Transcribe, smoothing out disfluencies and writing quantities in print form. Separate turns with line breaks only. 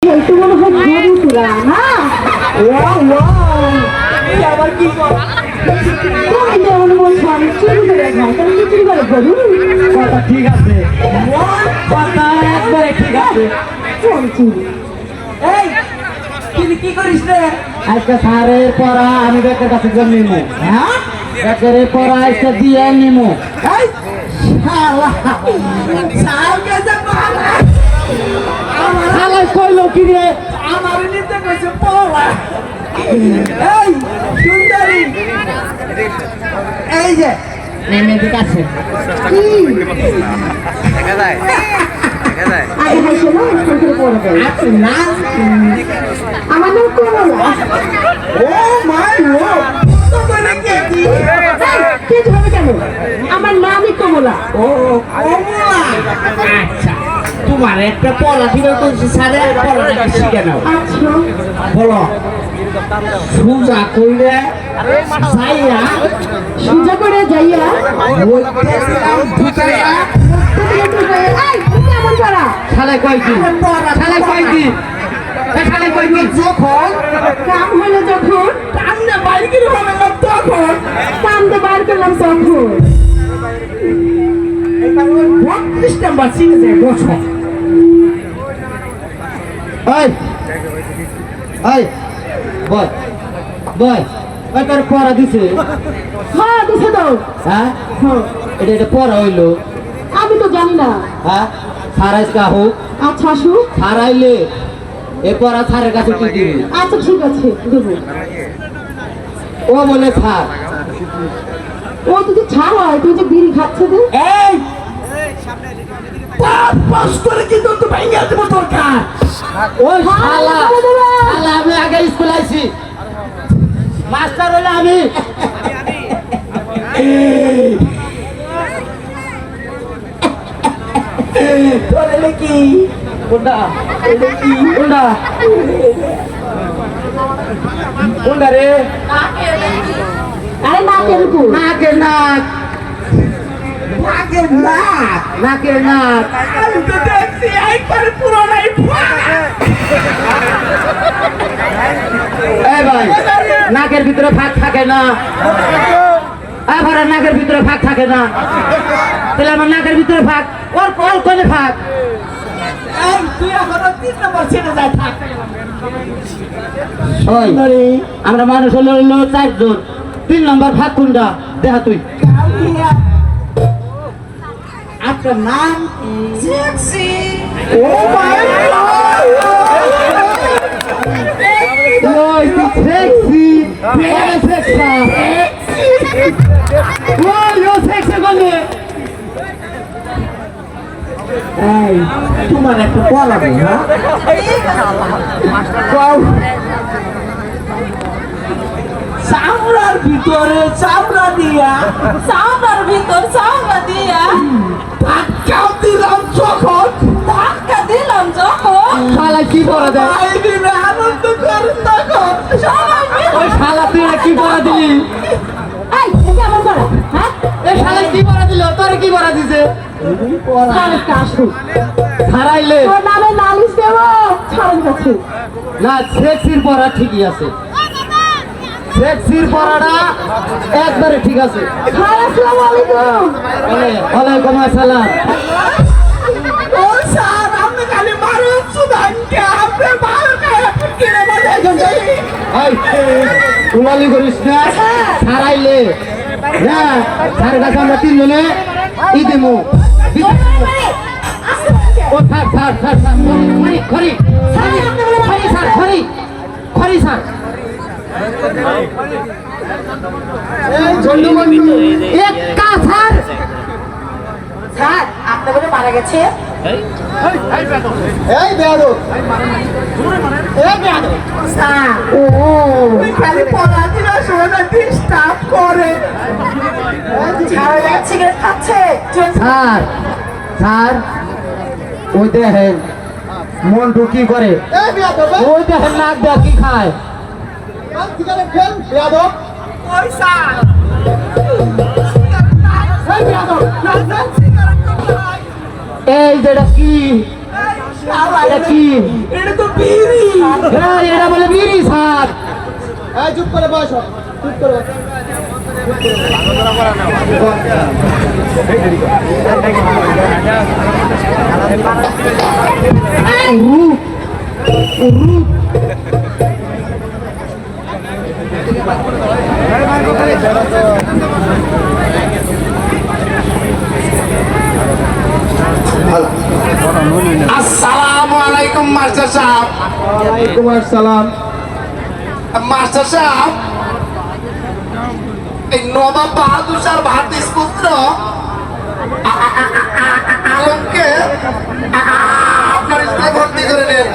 তো মনে হয় গরু তোরা না
আবার কি করো?
তুমি যেমন বলছো আমি চুরি করে খাই তাহলে কি চুরি করে গরু
কথা ঠিক আছে, কথা একবারে ঠিক আছে।
কোন চুরি
এই তুই কি করিস রে?
আজকে স্যারের পড়া আমি বেকের কাছে গিয়ে নিমু।
হ্যাঁ
বেকের পড়া আজকে দিয়ে নিমু।
এই শালা সাল গেছে পালা।
শালাই কইলো কি রে?
আমার নিতে কইছে পড়া। এই সুন্দরী, এই যে
নেমে দিকে আছে।
আগে হাসে না স্কুল থেকে পড়বে
আপনি না,
আমার নাম কমলা
ও মাই গড, তো বলে কে দি?
কে ধরবে কেন আমার নামই কমলা
ও কমলা। আচ্ছা, তোমার একটা পড়া দিবে তো স্যারে পড়াটা শিখে নাও।
আচ্ছা
বলো সুজা কইরে সাইয়া
সোজা করে যাইয়া
বলতে দিলাম ঢুকাইয়া
এই তুমি এমন করা
শালাই কয় কি? শালাই কয় কি? শালাই কয় কি?
যখন
কাম হলো যখন
টান্না বাইরে গেলে হবে না তখন
কামতে বার করলাম তখন
32 নাম্বার সিনে যায় বসো।
ওই ওই বল বল ওই তোর পড়া দিছে?
হ্যাঁ দিছে তো
হ্যাঁ
হ্যাঁ
এটা পড়া হইলো?
আমি তো জানি না
হ্যাঁ স্যার আজকে হোক,
আচ্ছা আসু
স্যার আইলে এ পড়া স্যারের কাছে তুই দিবি।
আচ্ছা ঠিক আছে দেবো
ও বলে স্যার
ও যদি ছাড় হয় তুই যে বিড়ি খাচ্ছে যে
এই পাস করে কিন্তু তো ভাইয়া দেব তোর কাজ।
ওই
হ্যাঁ,
শালা
দেবো, দেবো।
শালা আমি আগে স্কুল আইছি, মাস্টার হইলে আমি।
তোর এলে কি
কোনটা
এলে কি
কোনটা কোনটা রে?
আরে না কেরকম
নাকের নাক,
নাকের নাক।
নাকের নাক।
আমি তো দেখছি একবারে পুরোটাই ফাঁকা।
এই ভাই নাকের ভিতরে ফাঁক থাকে না, এবার নাকের ভিতরে ফাঁক থাকে না, তাহলে আমার নাকের ভিতরে ফাঁক ওর কল কোনে ফাঁক?
এই তুই এখনো 3 নাম্বার সিনে যায় থাক।
ওই আমরা মানুষ হলো 4 জন, 3 নম্বর ফাঁক কোনটা দেখা তুই?
কালিয়া আপনার নাম কি? সেক্সি। ও মাই
ওই তুই সেক্সি, ওরে সেক্সা, ওই ও সেক্সি বলে।
এই তোমার একটা পড়াবো হ্যাঁ? চামড়ার ভিতরে চামড়া দিয়া
চামড়ার ভিতর চামড়া দিয়া
ধাক্কাও দিলাম যখন
ধাক্কা দিলাম যখন
শালা কি পড়া দেয়?
বাইরে আনন্দ করে তখন
সবাই মিলে
ওই শালা তুই এটা কি পড়া দিলি?
এই এটা এমন করা হ্যাঁ
এই শালা কি পড়া দিল? তোর কি পড়া দিছে?
আরেকটা আসু
হারাইলে
তোর নামে নালিশ দেবো ছাড়েন কাছে
না, সেক্সির পড়া ঠিকই আছে, সেক্সির পড়াটা একবারে ঠিক আছে।
হ্যাঁ আসসালামু আলাইকুম
ওয়ালাইকুম আসসালাম।
ও স্যার আপনি খালি মারুন সুদানকে আপনি মারুন কিনে
উলালি করিস না, হারাইলে না স্যারের কাছে আমরা 3 জনে ই দেবো। ও থাক থাক থাক থাক, খড়ি খড়ি খড়ি স্যার, খড়ি খড়ি স্যার। এক কাছার
স্যার আপনি বলে মারা গেছে
এই বেয়াদব, এই বেয়াদব।
স্যার ও
খালি পড়াশোনা শোনা ডিস্টার্ব করে
ছাড়া যাচ্ছে সিগারেট খাচ্ছে
স্যার স্যার ওই দেখেন মন্টু কি করে, ওই দেখেন নাক দেখ কি খায়।
ওই স্যার
এই যেটা কি এটা কি
এটা তো বিড়ি
এটা বলে বিড়ি স্যার
চুপ করে বস চুপ করে
আসসালামু আলাইকুম মাস্টার সাহেব।
ওয়ালাইকুম আসসালাম
মাস্টার সাহেব, এই নবাব বাহাদুর শাহ ভাতিস পুত্র আলমকে আপনার স্কুলে ভর্তি করে নেন।